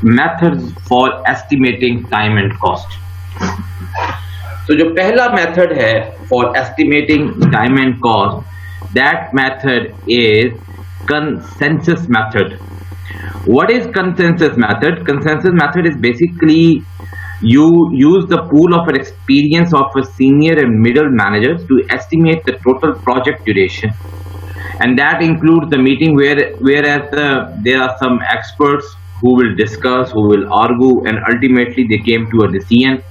methods for estimating time and cost. तो जो पहला मेथड है for estimating time and cost, that method is consensus method. What is consensus method? Consensus method is basically you use the pool of experience of a senior and middle managers to estimate the total project duration, and that includes the meeting whereas there are some experts who will discuss, who will argue, and ultimately they came to a decision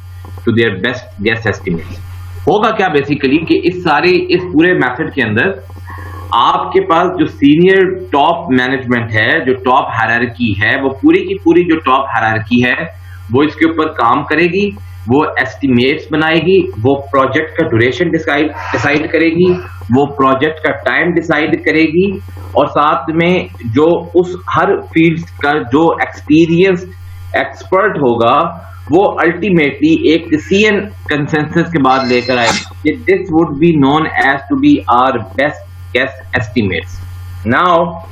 to their best guess estimates. होगा क्या basically कि इस पूरे method के अंदर आपके पास जो senior top management है, जो टॉप हायरार्की है, वो पूरी की पूरी जो टॉप हायरार्की है वो इसके ऊपर काम करेगी, वो एस्टिमेट्स बनाएगी, वो प्रोजेक्ट का ड्यूरेशन डिसाइड करेगी, वो प्रोजेक्ट का टाइम डिसाइड करेगी, और साथ में जो उस हर फील्ड का जो एक्सपीरियंस एक्सपर्ट होगा वो अल्टीमेटली एक डिसीजन कंसेंसस के बाद लेकर आएगा। This would be known as to be our best guess estimates. Now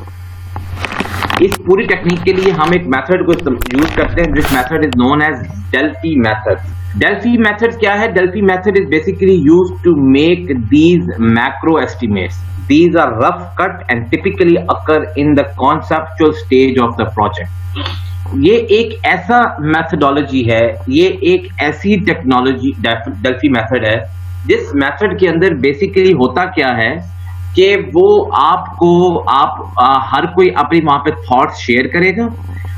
इस पूरी टेक्निक के लिए हम एक मेथड को यूज करते हैं, this method is known as Delphi method. Delphi method क्या है? Delphi method is basically used to make these macro estimates. These are rough cut and typically occur in the conceptual stage of the project. ये एक ऐसा methodology है, ये एक ऐसी technology Delphi method है जिस मेथड के अंदर बेसिकली होता क्या है कि वो हर कोई अपनी वहां पे थॉट्स शेयर करेगा,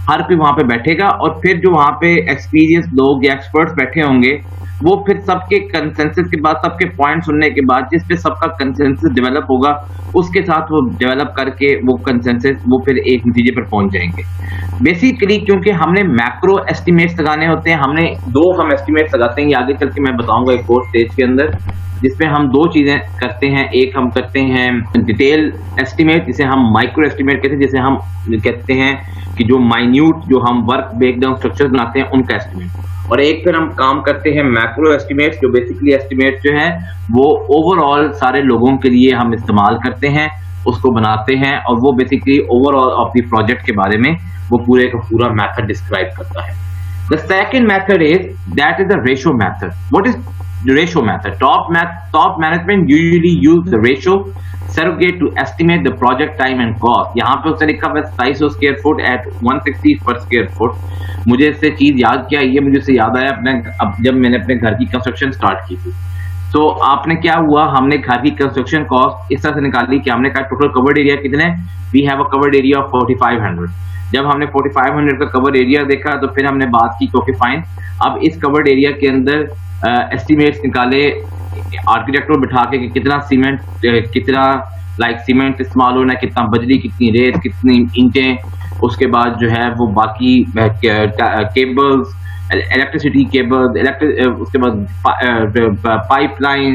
हर कोई वहां पे बैठेगा, और फिर जो वहां पे एक्सपीरियंस लोग या एक्सपर्ट्स बैठे होंगे वो फिर सबके कंसेंसस के बाद, सबके पॉइंट सुनने के बाद, जिस पे सबका कंसेंसस डेवलप होगा उसके साथ वो डेवलप करके वो कंसेंसस वो फिर एक नतीजे पर पहुंच जाएंगे। बेसिकली क्योंकि हमने मैक्रो एस्टिमेट्स लगाने होते हैं, हम एस्टिमेट्स लगाते हैं, ये आगे चल के मैं बताऊंगा एक कोर्स स्टेज के अंदर, जिसमें हम दो चीजें करते हैं। एक हम करते हैं डिटेल एस्टिमेट, जिसे हम माइक्रो एस्टिमेट कहते हैं, जिसे हम कहते हैं कि जो माइन्यूट जो हम वर्क ब्रेकडाउन स्ट्रक्चर बनाते हैं उनका एस्टिमेट, और एक फिर हम काम करते हैं मैक्रो एस्टिमेट्स, जो बेसिकली एस्टिमेट जो है वो ओवरऑल सारे लोगों के लिए हम इस्तेमाल करते हैं, उसको बनाते हैं, और वो basically overall of the project के बारे में वो पूरे का पूरा मेथड डिस्क्राइब करता है। The second method is that is the ratio method. What is the ratio method? Top management usually use the ratio surrogate to estimate the project time and cost. यहाँ पे उसने लिखा है 250 स्क्वायर फुट at 160 पर square foot. मुझे इससे चीज याद क्या, ये मुझे इससे याद आया जब मैंने अपने घर की कंस्ट्रक्शन स्टार्ट की थी, तो आपने क्या हुआ, हमने घर की कंस्ट्रक्शन कॉस्ट इस तरह से निकाली कि हमने कहा टोटल कवर्ड एरिया कितने, we have a covered area of 4500। जब हमने 4500 का कवर्ड एरिया देखा तो फिर हमने बात की ओके फाइन, अब इस कवर्ड एरिया के अंदर एस्टिमेट्स निकाले आर्किटेक्ट को बिठा के कि कितना सीमेंट, कितना सीमेंट इस्तेमाल होना है, कितना बजरी, कितनी रेत, कितनी ईंटें, उसके बाद जो है वो बाकी केबल्स, इलेक्ट्रिसिटी केबल, उसके बाद पाइपलाइन,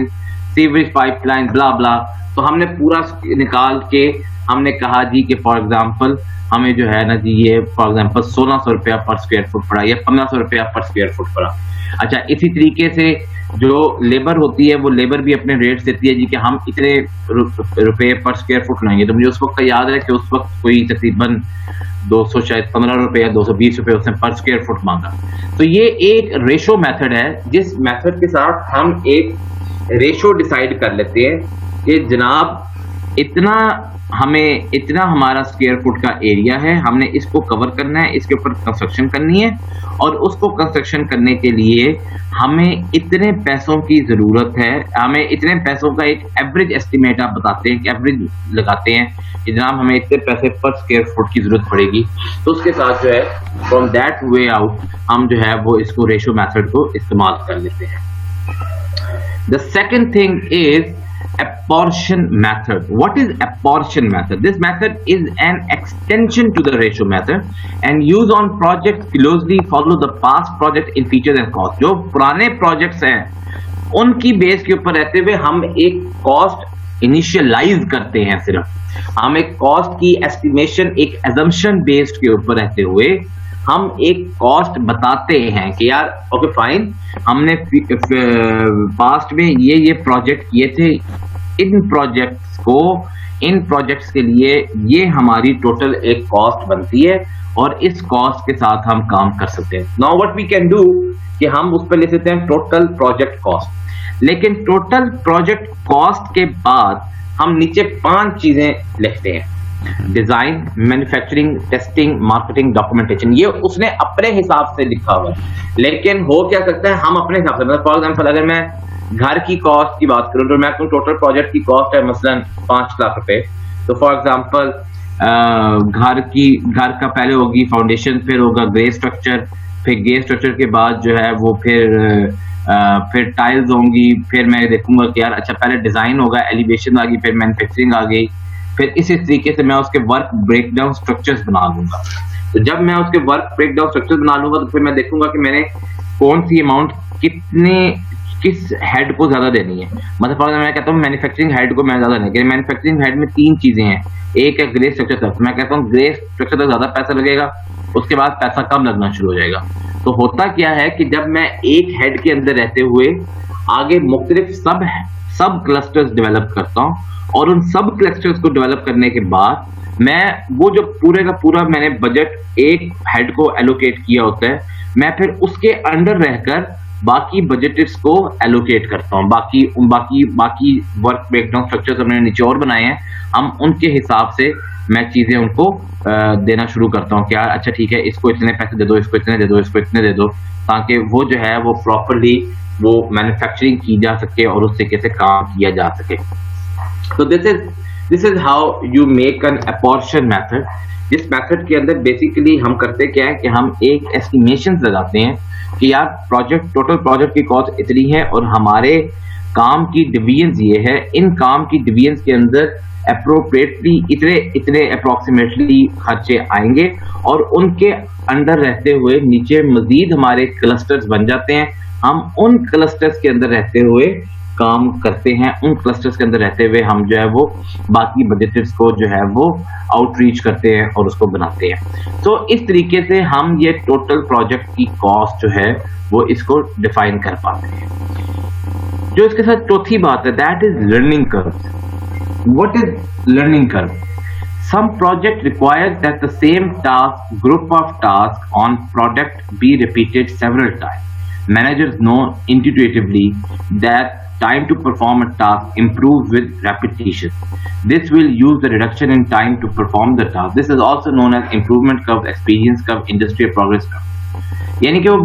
सीवरेज पाइपलाइन, ब्ला ब्ला। तो हमने पूरा निकाल के हमने कहा जी कि फॉर एग्जांपल हमें जो है ना जी ये फॉर एग्जांपल 1600 रुपया पर स्क्वायर फुट पड़ा या 1500 रुपया पर स्क्वायर फुट पड़ा। अच्छा, इसी तरीके से जो लेबर होती है वो लेबर भी अपने रेट्स देती है जी कि हम इतने रुपए पर स्क्वायर फुट लाएंगे। तो मुझे उस वक्त का याद है कि उस वक्त कोई तकरीबन 200 शायद 15 रुपए या 220 रुपए उसने पर स्क्वायर फुट मांगा। तो ये एक रेशो मेथड है, जिस मेथड के साथ हम एक रेशो डिसाइड कर लेते हैं कि जनाब इतना हमारा स्क्वायर फुट का एरिया है, हमने इसको कवर करना है, इसके ऊपर कंस्ट्रक्शन करनी है, और उसको कंस्ट्रक्शन करने के लिए हमें इतने पैसों की जरूरत है। हमें इतने पैसों का एक एवरेज एस्टिमेट आप बताते हैं कि एवरेज लगाते हैं कि जनाब हमें इतने पैसे पर स्क्वायर फुट की जरूरत पड़ेगी। तो उसके साथ जो है फ्रॉम दैट वे आउट हम जो है वो इसको रेशो मेथड को इस्तेमाल कर लेते हैं। The second thing is apportion method. What is apportion method? This method is an extension to the ratio method and used on projects closely follow the past project in features and cost. जो पुराने projects हैं उनकी base के ऊपर रहते हुए हम एक कॉस्ट इनिशियलाइज करते हैं। सिर्फ हम एक कॉस्ट की एस्टिमेशन एक एजम्पशन बेस्ड के ऊपर रहते हुए हम एक कॉस्ट बताते हैं कि यार ओके फाइन, हमने पास्ट में ये प्रोजेक्ट किए थे, इन प्रोजेक्ट्स के लिए ये हमारी टोटल एक कॉस्ट बनती है, और इस कॉस्ट के साथ हम काम कर सकते हैं। Now what we can do कि हम उस पर ले सकते हैं टोटल प्रोजेक्ट कॉस्ट, लेकिन टोटल प्रोजेक्ट कॉस्ट के बाद हम नीचे 5 चीजें लिखते हैं, design, manufacturing, testing, marketing, documentation. ये उसने अपने हिसाब से लिखा हुआ है, लेकिन हो क्या सकता है हम अपने हिसाब से, मतलब फॉर एग्जाम्पल अगर मैं घर की कॉस्ट की बात करूं तो मैं टोटल प्रोजेक्ट की कॉस्ट है मसलन 5 लाख रुपए, तो फॉर एग्जाम्पल घर का पहले होगी फाउंडेशन, फिर होगा ग्रे स्ट्रक्चर, फिर ग्रे स्ट्रक्चर के बाद जो है वो फिर टाइल्स होंगी, फिर मैं देखूंगा कि यार अच्छा पहले डिजाइन होगा, एलिवेशन आ गई, फिर मैन्युफैक्चरिंग आ गई, फिर इसी तरीके से मैं उसके वर्क ब्रेकडाउन स्ट्रक्चर्स बना लूंगा। तो जब मैं उसके वर्क ब्रेकडाउन स्ट्रक्चर्स बना लूंगा तो फिर मैं देखूंगा कि मैंने कौन सी अमाउंट किस हेड को ज्यादा देनी है। मतलब फॉर एग्जाम्पल मैं कहता हूँ मैन्युफैक्चरिंग हेड को मैं ज्यादा नहीं, मैन्युफैक्चरिंग हेड में 3 चीजें हैं, एक है ग्रे स्ट्रक्चर तक, मैं कहता हूँ ग्रे स्ट्रक्चर तक ज्यादा पैसा लगेगा, उसके बाद पैसा कम लगना शुरू हो जाएगा। तो होता क्या है कि जब मैं एक हेड के अंदर रहते हुए आगे मुख्तलिफ सब क्लस्टर्स डेवलप करता हूँ, और उन सब क्लस्टर्स को डेवलप करने के बाद मैं वो जो पूरे का पूरा मैंने बजट एक हेड को एलोकेट किया होता है, मैं फिर उसके अंडर रहकर बाकी बजट्स को एलोकेट करता हूँ। बाकी वर्क ब्रेकडाउन स्ट्रक्चर्स हमने नीचे और बनाए हैं, हम उनके हिसाब से मैं चीजें उनको देना शुरू करता हूँ कि यार अच्छा ठीक है, इसको इतने पैसे दे दो, इसको इतने दे दो, इसको इतने दे दो, ताकि वो जो है वो प्रॉपरली वो मैन्युफैक्चरिंग की जा सके और उस तरीके से काम किया जा सके। तो this is how you make an apportion method. इस मेथड के अंदर बेसिकली हम करते क्या है कि हम एक एस्टिमेशन लगाते हैं कि यार टोटल प्रोजेक्ट की कॉस्ट इतनी है और हमारे काम की डिवीजन ये है, इन काम की डिवीजन के अंदर अप्रोप्रिएटली इतने अप्रोक्सीमेटली खर्चे आएंगे, और उनके अंडर रहते हुए नीचे मजीद हमारे क्लस्टर्स बन जाते हैं। हम उन क्लस्टर्स के अंदर रहते हुए काम करते हैं, उन क्लस्टर्स के अंदर रहते हुए हम जो है वो बाकी बजट्स को जो है वो आउटरीच करते हैं और उसको बनाते हैं। तो इस तरीके से हम ये टोटल प्रोजेक्ट की कॉस्ट जो है वो इसको डिफाइन कर पाते हैं। जो इसके साथ चौथी बात है, that is learning curve. What is learning curve? Some project requires that the same group of tasks on product be repeated several times. Managers know intuitively that time to perform a task improves with repetition. This will use the reduction in time to perform the task. This is also known as improvement curve, experience curve, industrial progress curve. यानी कि वो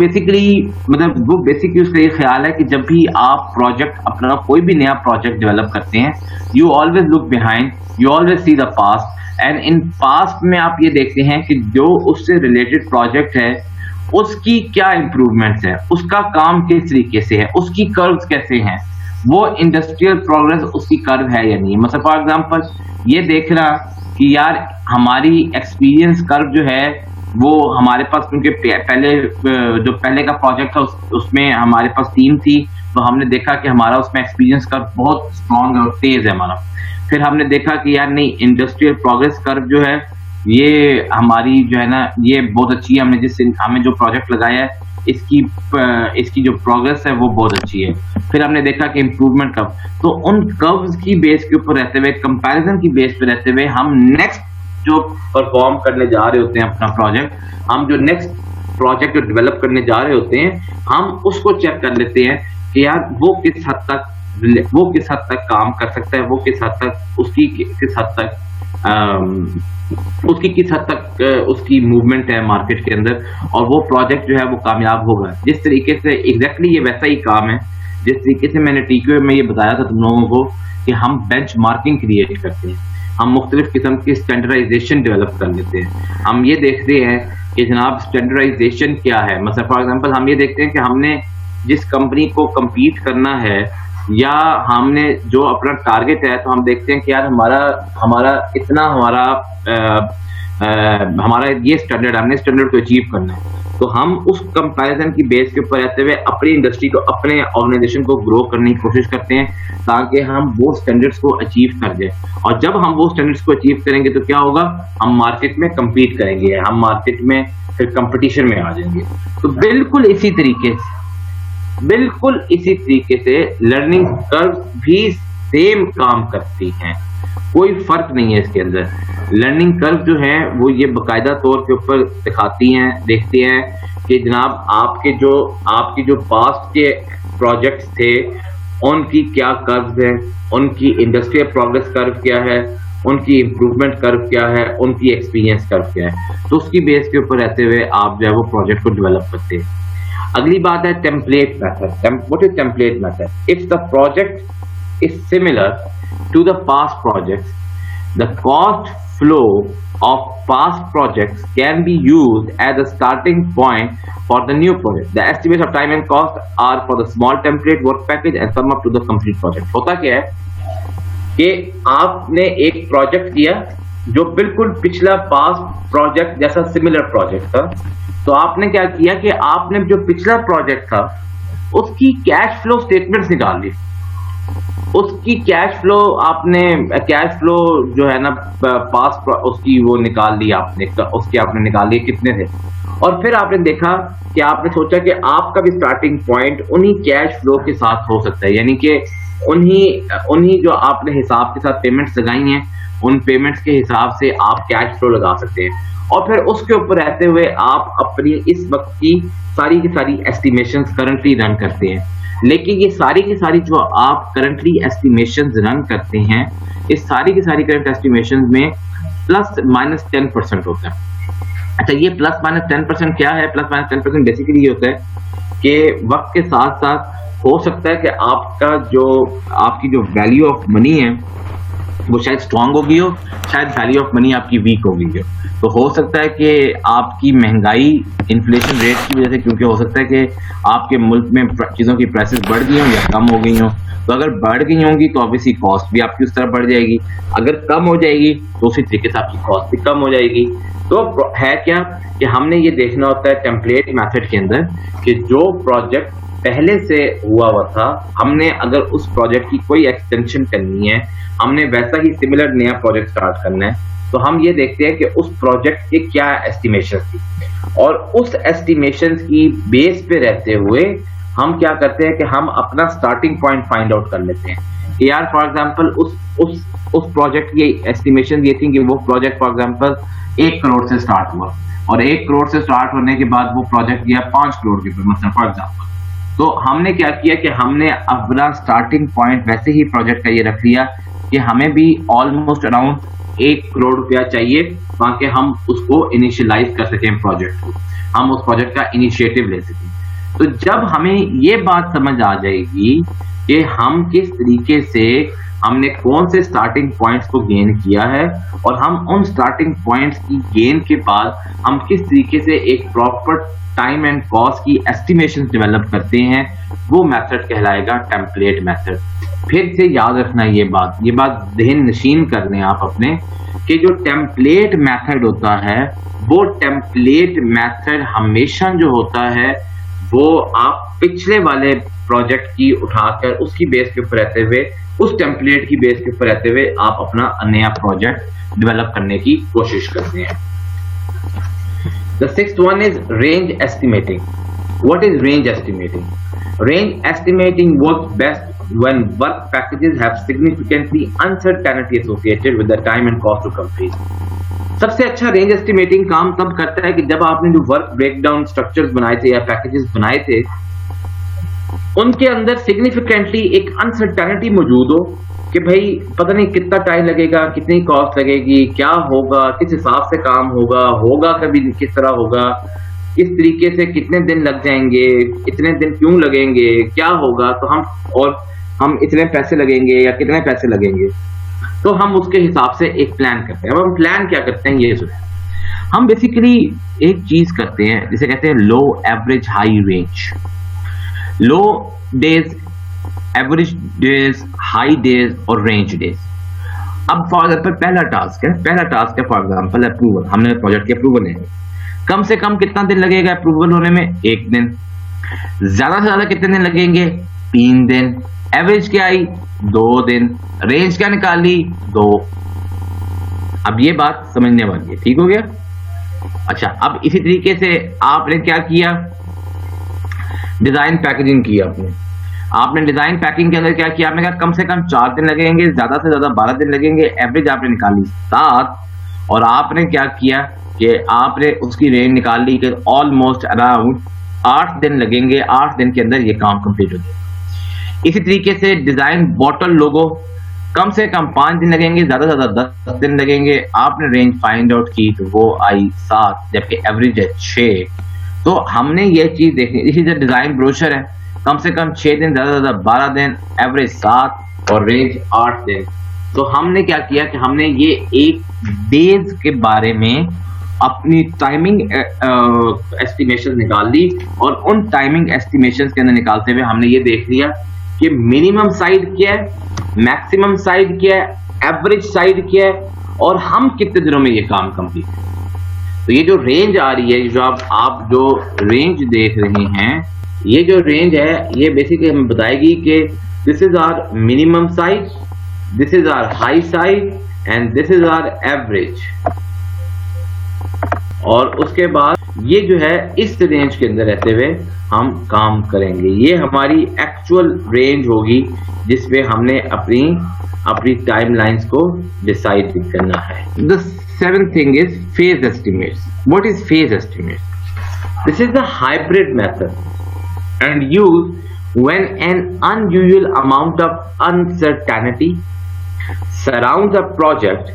basically उसका ये ख्याल है कि जब भी आप प्रोजेक्ट अपना कोई भी नया प्रोजेक्ट डेवलप करते हैं, you always look behind, you always see the past, and in past में आप ये देखते हैं कि जो उससे रिलेटेड प्रोजेक्ट है उसकी क्या इंप्रूवमेंट्स है, उसका काम किस तरीके से है, उसकी कर्व्स कैसे हैं, वो इंडस्ट्रियल प्रोग्रेस उसकी कर्व है या नहीं। मतलब फॉर एग्जांपल ये देखना कि यार हमारी एक्सपीरियंस कर्व जो है वो हमारे पास, क्योंकि पहले का प्रोजेक्ट था उसमें हमारे पास टीम थी, तो हमने देखा कि हमारा उसमें एक्सपीरियंस कर्व बहुत स्ट्रॉन्ग और तेज है हमारा। फिर हमने देखा कि यार नहीं, इंडस्ट्रियल प्रोग्रेस कर्व जो है ये हमारी जो है ना ये बहुत अच्छी है, हमें जो प्रोजेक्ट लगाया है इसकी जो प्रोग्रेस है वो बहुत अच्छी है। फिर हमने देखा कि इम्प्रूवमेंट कर्व, तो उन कर्व्स की बेस के ऊपर रहते हुए, कंपैरिजन की बेस पे रहते हुए हम नेक्स्ट जो परफॉर्म करने जा रहे होते हैं अपना प्रोजेक्ट, हम जो नेक्स्ट प्रोजेक्ट डेवलप करने जा रहे होते हैं, हम उसको चेक कर लेते हैं कि यार वो किस हद तक काम कर सकता है, वो किस हद तक उसकी मूवमेंट है मार्केट के अंदर, और वो प्रोजेक्ट जो है वो कामयाब होगा। जिस तरीके से एग्जैक्टली ये वैसा ही काम है जिस तरीके से मैंने टीक्यू में ये बताया था तुम लोगों को कि हम बेंच मार्किंग क्रिएट करते हैं, हम मुख्तलिफ किस्म की स्टैंडर्डाइजेशन डेवलप कर लेते हैं। हम ये देखते हैं कि जनाब स्टैंडर्डाइजेशन क्या है। मतलब फॉर एग्जांपल हम ये देखते हैं कि हमने जिस कंपनी को compete करना है या हमने जो अपना टारगेट है, तो हम देखते हैं कि यार हमारा ये स्टैंडर्ड, हमने स्टैंडर्ड को अचीव करना है। तो हम उस कंपैरिजन की बेस के ऊपर रहते हुए अपनी इंडस्ट्री को, अपने ऑर्गेनाइजेशन को ग्रो करने की कोशिश करते हैं ताकि हम वो स्टैंडर्ड्स को अचीव कर जाए। और जब हम वो स्टैंडर्ड्स को अचीव करेंगे तो क्या होगा, हम मार्केट में compete करेंगे, हम मार्केट में फिर कंपटीशन में आ जाएंगे। तो बिल्कुल इसी तरीके से लर्निंग कर्व भी सेम काम करती हैं, कोई फर्क नहीं है इसके अंदर। लर्निंग कर्व जो है वो ये बाकायदा तौर के ऊपर दिखाती हैं, देखते हैं कि जनाब आपके जो पास्ट के प्रोजेक्ट्स थे उनकी क्या कर्व है, उनकी इंडस्ट्रियल प्रोग्रेस कर्व क्या है, उनकी इंप्रूवमेंट कर्व क्या है, उनकी एक्सपीरियंस कर्व क्या है। तो उसकी बेस के ऊपर रहते हुए आप जो है वो प्रोजेक्ट को डेवलप करते हैं। अगली बात है template method. What is template method? If the project is similar to the past projects, the cost flow of past projects can be used as a starting point for the new project. The estimates of time and cost are for the small template work package and sum up to the complete project. होता क्या है कि आपने एक project किया जो बिल्कुल पिछला पास्ट प्रोजेक्ट जैसा सिमिलर प्रोजेक्ट था, तो आपने क्या किया कि आपने जो पिछला प्रोजेक्ट था उसकी कैश फ्लो स्टेटमेंट्स निकाल ली, उसकी कैश फ्लो जो है ना पास उसकी वो निकाल ली आपने, उसकी आपने निकाल ली कितने थे, और फिर आपने देखा कि आपने सोचा कि आपका भी स्टार्टिंग पॉइंट उन्हीं कैश फ्लो के साथ हो सकता है, यानी कि उन्हीं जो आपने हिसाब के साथ पेमेंट्स लगाई हैं उन पेमेंट्स के हिसाब से आप कैश फ्लो लगा सकते हैं, और फिर उसके ऊपर रहते हुए आप अपनी इस वक्त की सारी एस्टिमेशंस करंटली रन करते हैं। लेकिन ये सारी की सारी जो आप करंटली एस्टिमेशंस रन करते हैं, इस सारी की सारी करंट एस्टिमेशंस में +-10% होता है। अच्छा, ये +-10% क्या है? +-10% बेसिकली ये होता है कि वक्त के साथ साथ हो सकता है कि आपकी जो वैल्यू ऑफ मनी है वो शायद स्ट्रांग हो गई हो, शायद वैल्यू ऑफ मनी आपकी वीक हो गई हो। तो हो सकता है कि आपकी महंगाई इन्फ्लेशन रेट की वजह से, क्योंकि हो सकता है कि आपके मुल्क में चीज़ों की प्राइसेस बढ़ गई हों या कम हो गई हों, तो अगर बढ़ गई होंगी तो ऑब्वियसली कॉस्ट भी आपकी उस तरह बढ़ जाएगी, अगर कम हो जाएगी तो उसी तरीके से आपकी कॉस्ट भी कम हो जाएगी। तो है क्या कि हमने ये देखना होता है टेम्पलेट मेथड के अंदर कि जो प्रोजेक्ट पहले से हुआ था, हमने अगर उस प्रोजेक्ट की कोई एक्सटेंशन करनी है, हमने वैसा ही सिमिलर नया प्रोजेक्ट स्टार्ट करना है, तो हम ये देखते हैं कि उस प्रोजेक्ट के क्या एस्टिमेशन थी, और उस एस्टिमेशन की बेस पे रहते हुए हम क्या करते हैं कि हम अपना स्टार्टिंग पॉइंट फाइंड आउट कर लेते हैं कि यार फॉर एग्जांपल उस प्रोजेक्ट की एस्टिमेशन ये थी कि वो प्रोजेक्ट फॉर एग्जांपल 1 करोड़ से स्टार्ट हुआ, और 1 करोड़ से स्टार्ट होने के बाद वो प्रोजेक्ट गया 5 करोड़ के ऊपर मतलब फॉर एग्जांपल। तो हमने क्या किया कि हमने अपना स्टार्टिंग पॉइंट वैसे ही प्रोजेक्ट का ये रख लिया कि हमें भी ऑलमोस्ट अराउंड 1 करोड़ रुपया चाहिए ताकि हम उसको इनिशियलाइज कर सकें, प्रोजेक्ट को हम उस प्रोजेक्ट का इनिशिएटिव ले सकें। तो जब हमें ये बात समझ आ जाएगी कि हम किस तरीके से हमने कौन से स्टार्टिंग पॉइंट्स को गेन किया है, और हम उन स्टार्टिंग पॉइंट्स की गेन के बाद हम किस तरीके से एक प्रॉपर टाइम एंड कॉस्ट की एस्टिमेशन डेवलप करते हैं, वो मेथड कहलाएगा टेम्पलेट मेथड। फिर से याद रखना ये बात ज़हन नशीन कर लें आप अपने, कि जो टेम्पलेट मेथड होता है वो टेम्पलेट मेथड हमेशा जो होता है वो आप पिछले वाले प्रोजेक्ट की उठाकर उसकी बेस के ऊपर रहते हुए, उस टेम्पलेट की बेस के ऊपर रहते हुए आप अपना नया प्रोजेक्ट डेवलप करने की कोशिश करते हैं। The sixth one is range estimating. What is range estimating? Range estimating works best when work packages have significantly uncertainty associated with the time and cost to complete. सबसे अच्छा रेंज एस्टिमेटिंग काम तब करता है कि जब आपने जो वर्क ब्रेकडाउन स्ट्रक्चर्स बनाए थे या पैकेजेस बनाए थे, उनके अंदर सिग्निफिकेंटली एक अनसर्टेनिटी मौजूद हो कि भाई पता नहीं कितना टाइम लगेगा, कितनी कॉस्ट लगेगी, क्या होगा, किस हिसाब से काम होगा कभी किस तरह होगा, किस तरीके से कितने दिन लग जाएंगे, इतने दिन क्यों लगेंगे, क्या होगा, तो हम इतने पैसे लगेंगे या कितने पैसे लगेंगे, तो हम उसके हिसाब से एक प्लान करते हैं। अब हम प्लान क्या करते हैं ये सुनिए। हम बेसिकली एक चीज करते हैं जिसे कहते हैं low average high range. Low days, average days, high days और रेंज डेज। अब फॉर एग्जाम्पल पहला टास्क है फॉर एग्जाम्पल अप्रूवल। हमने प्रोजेक्ट की अप्रूवल है, कम से कम कितना दिन लगेगा अप्रूवल होने में? 1 दिन। ज्यादा से ज्यादा कितने दिन लगेंगे? 3 दिन। एवरेज क्या आई? 2 दिन। रेंज क्या निकाली? 2। अब ये बात समझने वाली है, ठीक हो गया? अच्छा, अब इसी तरीके से आपने क्या किया? डिजाइन पैकेजिंग किया आपने। आपने डिजाइन पैकिंग के अंदर क्या किया, आपने कहा कम से कम 4 दिन लगेंगे, ज्यादा से ज्यादा 12 दिन लगेंगे, एवरेज आपने निकाली 7, और आपने क्या किया कि आपने उसकी रेंज निकाल ली कि ऑलमोस्ट अराउंड 8 दिन लगेंगे, 8 दिन के अंदर ये काम कंप्लीट हो जाएगा। इसी तरीके से डिजाइन बॉटल लोगो कम से कम 5 दिन लगेंगे, ज्यादा से ज्यादा 10 दिन लगेंगे, आपने रेंज फाइंड आउट की तो वो आई 7, जबकि एवरेज है 6। तो हमने ये चीज देखनी। इसी तरह डिजाइन ब्रोशर है, कम से कम 6 दिन, ज्यादा से ज्यादा 12 दिन, एवरेज 7 और रेंज 8 दिन। तो हमने क्या किया कि हमने ये एक डेज के बारे में अपनी टाइमिंग एस्टिमेशन निकाल ली, और उन टाइमिंग एस्टिमेशन के अंदर निकालते हुए हमने ये देख लिया कि मिनिमम साइड क्या है, मैक्सिमम साइड क्या है, एवरेज साइड क्या है, और हम कितने दिनों में ये काम कंप्लीट करें। तो ये जो रेंज आ रही है, जो आप जो रेंज देख रहे हैं, ये जो रेंज है ये बेसिकली हमें बताएगी कि this is our minimum size, this is our high size and this is our average. और उसके बाद ये जो है इस रेंज के अंदर रहते हुए हम काम करेंगे। ये हमारी एक्चुअल रेंज होगी जिसपे हमने अपनी टाइमलाइंस को डिसाइड करना है। The seventh thing is phase estimates. What is phase estimate? This is the hybrid method and used when an unusual amount of uncertainty surrounds a project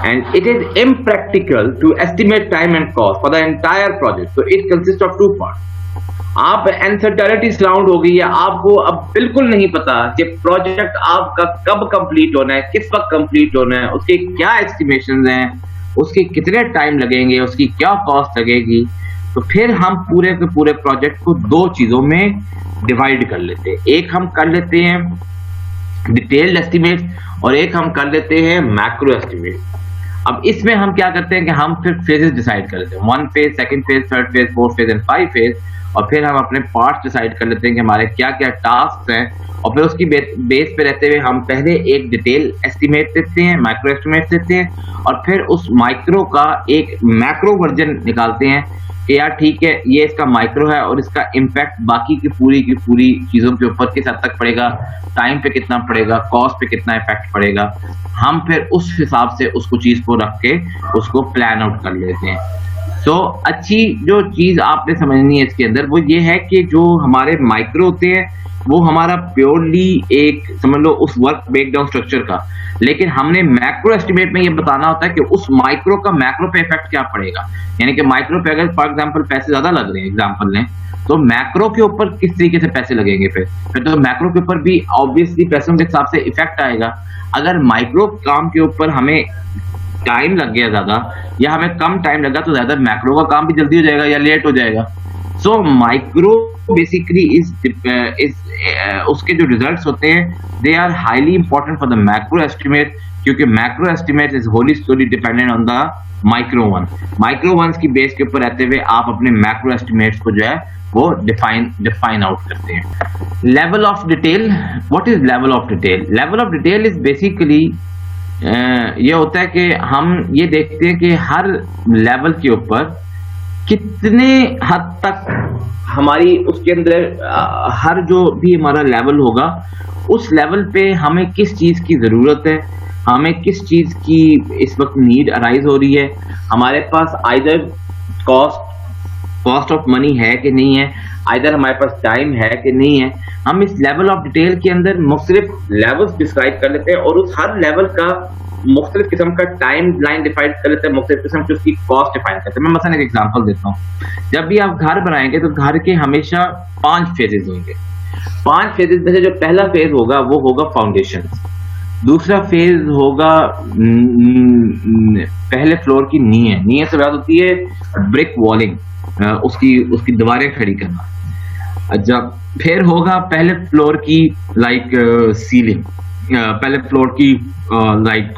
and it is impractical to estimate time and cost for the entire project. So it consists of two parts. आप uncertainty surround हो गई है, आपको अब बिल्कुल नहीं पता कि प्रोजेक्ट आपका कब कंप्लीट होना है, किस वक्त कंप्लीट होना है, उसके क्या एस्टिमेशंस हैं, उसके कितने टाइम लगेंगे, उसकी क्या कॉस्ट लगेगी। तो फिर हम पूरे के पूरे प्रोजेक्ट को 2 चीजों में डिवाइड कर लेते हैं। एक हम कर लेते हैं डिटेल्ड एस्टिमेट और एक हम कर लेते हैं मैक्रो एस्टिमेट। अब इसमें हम क्या करते हैं कि हम फिर फेजेस डिसाइड कर लेते हैं, 1 phase, 2nd phase, 3rd phase, 4th phase and 5 phase, और फिर हम अपने पार्ट्स डिसाइड कर लेते हैं कि हमारे क्या क्या टास्क हैं, और फिर उसकी बेस पे रहते हुए हम पहले एक डिटेल एस्टिमेट देते हैं, माइक्रो एस्टिमेट देते हैं, और फिर उस माइक्रो का एक मैक्रो वर्जन निकालते हैं कि यार ठीक है ये इसका माइक्रो है और इसका इम्पैक्ट बाकी की पूरी चीजों के ऊपर किस हद तक पड़ेगा, टाइम पे कितना पड़ेगा, कॉस्ट पे कितना इफेक्ट पड़ेगा। हम फिर उस हिसाब से उसको चीज को रख के उसको प्लान आउट कर लेते हैं। तो अच्छी जो चीज आपने समझनी है इसके अंदर वो ये है कि जो हमारे माइक्रो होते हैं वो हमारा प्योरली एक समझ लो उस वर्क ब्रेकडाउन स्ट्रक्चर का, लेकिन हमने मैक्रो एस्टिमेट में ये बताना होता है कि उस माइक्रो का मैक्रो पे इफेक्ट क्या पड़ेगा। यानी कि माइक्रो पे अगर फॉर एग्जांपल पैसे ज्यादा लग रहे हैं एग्जांपल लें, तो मैक्रो के ऊपर किस तरीके से पैसे लगेंगे, फिर तो मैक्रो के ऊपर भी ऑब्वियसली पैसों के हिसाब से इफेक्ट आएगा। अगर माइक्रो काम के ऊपर हमें टाइम लग गया ज्यादा या हमें कम टाइम लगा तो ज्यादा मैक्रो का काम भी जल्दी हो जाएगा या लेट हो जाएगा। सो माइक्रो बेसिकली इज उसके जो रिजल्ट्स होते हैं they are highly important for the macro estimate, क्योंकि macro estimate is wholly story dependent on the micro one. Micro ones की बेस के ऊपर रहते हुए आप अपने मैक्रो एस्टिमेट्स को जो है वो डिफाइन आउट करते हैं। Level of detail, what is level of detail? Level of detail is basically ये होता है कि हम ये देखते हैं कि हर लेवल के ऊपर कितने हद तक हमारी उसके अंदर हर जो भी हमारा लेवल होगा उस लेवल पे हमें किस चीज की जरूरत है, हमें किस चीज की इस वक्त नीड अराइज हो रही है, हमारे पास आइदर कॉस्ट ऑफ मनी है कि नहीं है, आइदर हमारे पास टाइम है कि नहीं है। हम इस लेवल ऑफ डिटेल के अंदर मुख्तलिफ लेवल्स डिस्क्राइब कर लेते हैं और उस हर लेवल का मुख्तलिफ किस्म का टाइम लाइन डिफाइन कर लेते हैं, मुख्तलिफ किस्म की उसकी कॉस्ट डिफाइन करते हैं। मैं मसलन एक एग्जांपल देता हूँ। जब भी आप घर बनाएंगे तो घर के हमेशा 5 फेजेस होंगे। 5 फेजेस में से जो पहला फेज होगा वो होगा फाउंडेशन, दूसरा फेज होगा पहले फ्लोर की नींव से बात होती है ब्रिक वॉलिंग, उसकी दीवारें खड़ी करना। जब फिर होगा पहले फ्लोर की लाइक सीलिंग, पहले फ्लोर की लाइक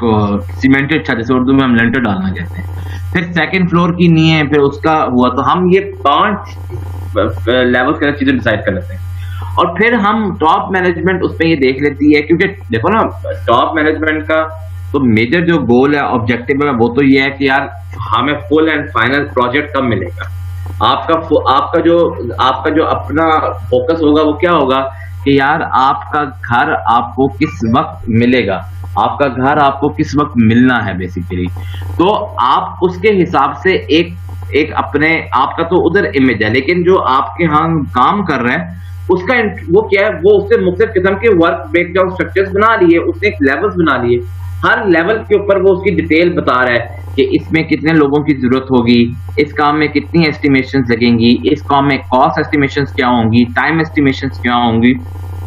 सीमेंटेड छत, जैसे उर्दू में हम लेंटर डालना कहते हैं। फिर सेकंड फ्लोर की नींव, फिर उसका हुआ। तो हम ये 5 लेवल्स के चीजें डिसाइड कर लेते हैं और फिर हम टॉप मैनेजमेंट उस पर ये देख लेती है, क्योंकि देखो ना टॉप मैनेजमेंट का तो मेजर जो गोल है, ऑब्जेक्टिव है, वो तो ये है कि यार हमें फुल एंड फाइनल प्रोजेक्ट कब मिलेगा। आपका जो अपना फोकस होगा वो क्या होगा कि यार आपका घर आपको किस वक़्त मिलेगा, आपका घर आपको किस वक़्त मिलना है बेसिकली। तो आप उसके हिसाब से एक एक अपने आपका तो उधर इमेज है, लेकिन जो आपके यहाँ काम कर रहे हैं उसका वो क्या है, वो उससे मुख्तलिफ किस्म के वर्क ब्रेकडाउन स्ट्रक्चर्स बना लिए, उसने एक लेवल्स बना लिए। हर लेवल के ऊपर वो उसकी डिटेल बता रहा है कि इसमें कितने लोगों की जरूरत होगी, इस काम में कितनी एस्टिमेशंस लगेंगी, इस काम में कॉस्ट एस्टिमेशंस क्या होंगी, टाइम एस्टिमेशंस क्या होंगी।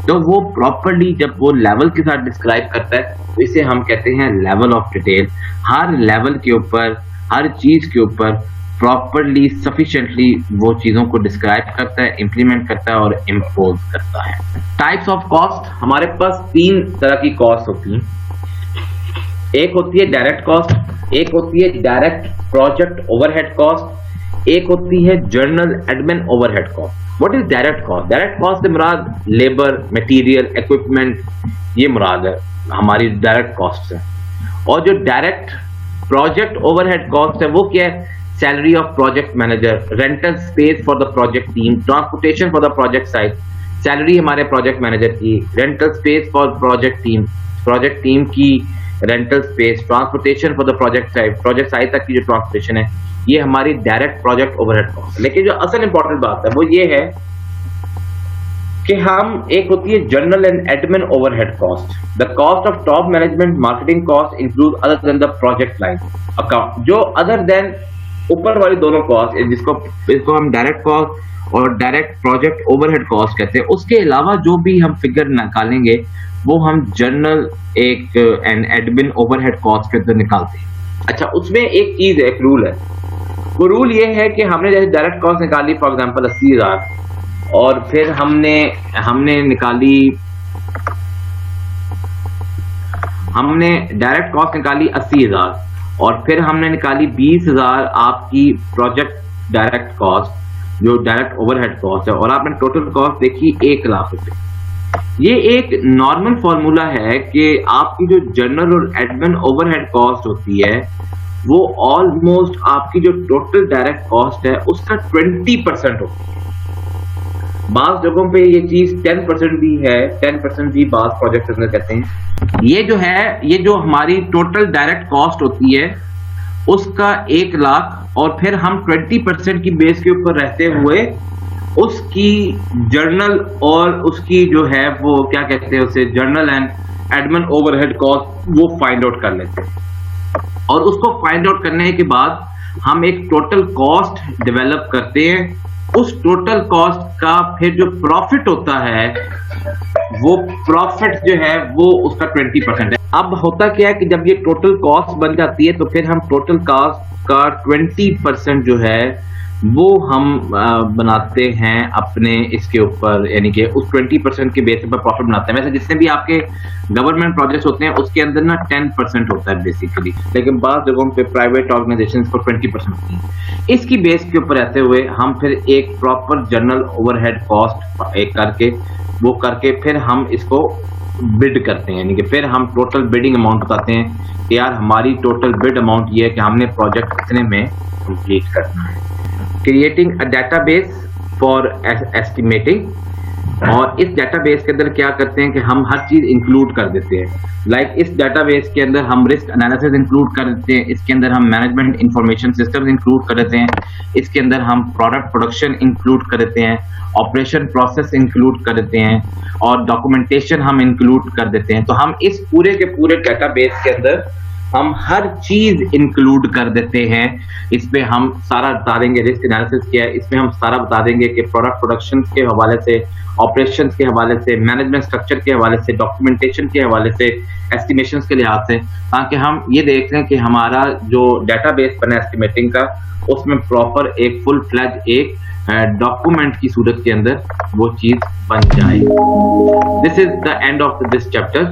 तो वो प्रॉपर्ली जब वो लेवल के साथ डिस्क्राइब करता है तो इसे हम कहते हैं level of detail. Her level के ऊपर, हर चीज के ऊपर प्रॉपर्ली सफिशिएंटली वो चीजों को डिस्क्राइब करता है, इंप्लीमेंट करता है और इम्पोज करता है। टाइप्स ऑफ कॉस्ट, हमारे पास 3 तरह की कॉस्ट होती हैं। एक होती है डायरेक्ट कॉस्ट, एक होती है डायरेक्ट प्रोजेक्ट ओवरहेड कॉस्ट, एक होती है journal admin overhead cost. What is direct cost? Direct cost से मुराद लेबर, मटेरियल, इक्विपमेंट, ये मुराद है हमारी डायरेक्ट कॉस्ट है। और जो डायरेक्ट प्रोजेक्ट ओवरहेड कॉस्ट है वो क्या है? Salary of project manager, rental space for the project team, transportation for the project site, salary हमारे प्रोजेक्ट मैनेजर की, rental space for project team की rental space, transportation for the project site तक की जो ट्रांसपोर्टेशन है, ये हमारी direct project overhead cost है। लेकिन जो असल इंपॉर्टेंट बात है वो ये है कि हम एक होती है general and admin overhead cost. The cost of top management marketing cost include other than the project line account, जो अदर देन ऊपर वाली दोनों कॉस्ट इसको हम डायरेक्ट कॉस्ट और डायरेक्ट प्रोजेक्ट ओवरहेड कॉस्ट कहते हैं। उसके अलावा जो भी हम फिगर निकालेंगे वो हम जनरल एक एंड एडमिन ओवरहेड कॉस्ट के अंदर निकालते हैं। अच्छा, उसमें एक चीज है, एक रूल है। वो रूल ये है कि हमने जैसे डायरेक्ट कॉस्ट निकाली फॉर एग्जांपल 80,000 और फिर हमने डायरेक्ट कॉस्ट निकाली 80,000 और फिर हमने निकाली 20,000 आपकी प्रोजेक्ट डायरेक्ट कॉस्ट जो डायरेक्ट ओवरहेड कॉस्ट है, और आपने टोटल कॉस्ट देखी 1 लाख रुपए। ये एक नॉर्मल फॉर्मूला है कि आपकी जो जनरल और एडमिन ओवरहेड कॉस्ट होती है वो ऑलमोस्ट आपकी जो टोटल डायरेक्ट कॉस्ट है उसका 20% होती है। बास जगहों पे ये चीज 10% भी है, 10% भी बास प्रोजेक्ट में कहते हैं। ये जो हमारी टोटल डायरेक्ट कॉस्ट होती है उसका 1 लाख और फिर हम 20% की बेस के ऊपर रहते हुए उसकी जर्नल और उसकी जो है वो क्या कहते हैं उसे journal and admin overhead cost वो फाइंड आउट कर लेते हैं। और उसको फाइंड आउट करने के बाद हम एक टोटल कॉस्ट डेवलप करते हैं। उस टोटल कॉस्ट का फिर जो प्रॉफिट होता है वो प्रॉफिट जो है वो उसका 20% है। अब होता क्या है कि जब ये टोटल कॉस्ट बन जाती है तो फिर हम टोटल कॉस्ट का 20% जो है वो हम बनाते हैं अपने इसके ऊपर, यानी कि उस 20% के बेस पर प्रॉफिट बनाते हैं। वैसे जितने भी आपके गवर्नमेंट प्रोजेक्ट्स होते हैं उसके अंदर ना 10% होता है बेसिकली, लेकिन बाज़ जगहों पे प्राइवेट ऑर्गेनाइजेशंस को 20% होती है। इसकी बेस के ऊपर रहते हुए हम फिर एक प्रॉपर जनरल ओवरहेड कॉस्ट एक करके फिर हम इसको बिड करते हैं, यानी कि फिर हम टोटल बिडिंग अमाउंट बताते हैं कि यार हमारी टोटल बिड अमाउंट ये है कि हमने प्रोजेक्ट कितने में कंप्लीट करना है। Creating a database for estimating, और इस डेटाबेस के अंदर क्या करते हैं कि हम हर चीज इंक्लूड कर देते हैं। लाइक इस डेटाबेस के अंदर हम रिस्क एनालिसिस इंक्लूड कर देते हैं, इसके अंदर हम मैनेजमेंट इंफॉर्मेशन सिस्टम्स इंक्लूड कर देते हैं, इसके अंदर हम प्रोडक्ट प्रोडक्शन इंक्लूड कर देते हैं, ऑपरेशन प्रोसेस इंक्लूड कर देते हैं और डॉक्यूमेंटेशन हम इंक्लूड कर देते हैं। तो हम इस पूरे के पूरे डेटाबेस के अंदर हम हर चीज इंक्लूड कर देते हैं। इसमें हम सारा बता देंगे रिस्क एनालिसिस क्या है, इसमें हम सारा बता देंगे कि प्रोडक्ट प्रोडक्शन के हवाले से, ऑपरेशंस के हवाले से, मैनेजमेंट स्ट्रक्चर के हवाले से, डॉक्यूमेंटेशन के हवाले से, एस्टिमेशंस के लिहाज से, ताकि हम ये देख लें कि हमारा जो डेटाबेस बना एस्टिमेटिंग का उसमें प्रॉपर एक फुल फ्लैज एक डॉक्यूमेंट की सूरत के अंदर वो चीज बन जाए। This is the end of this chapter.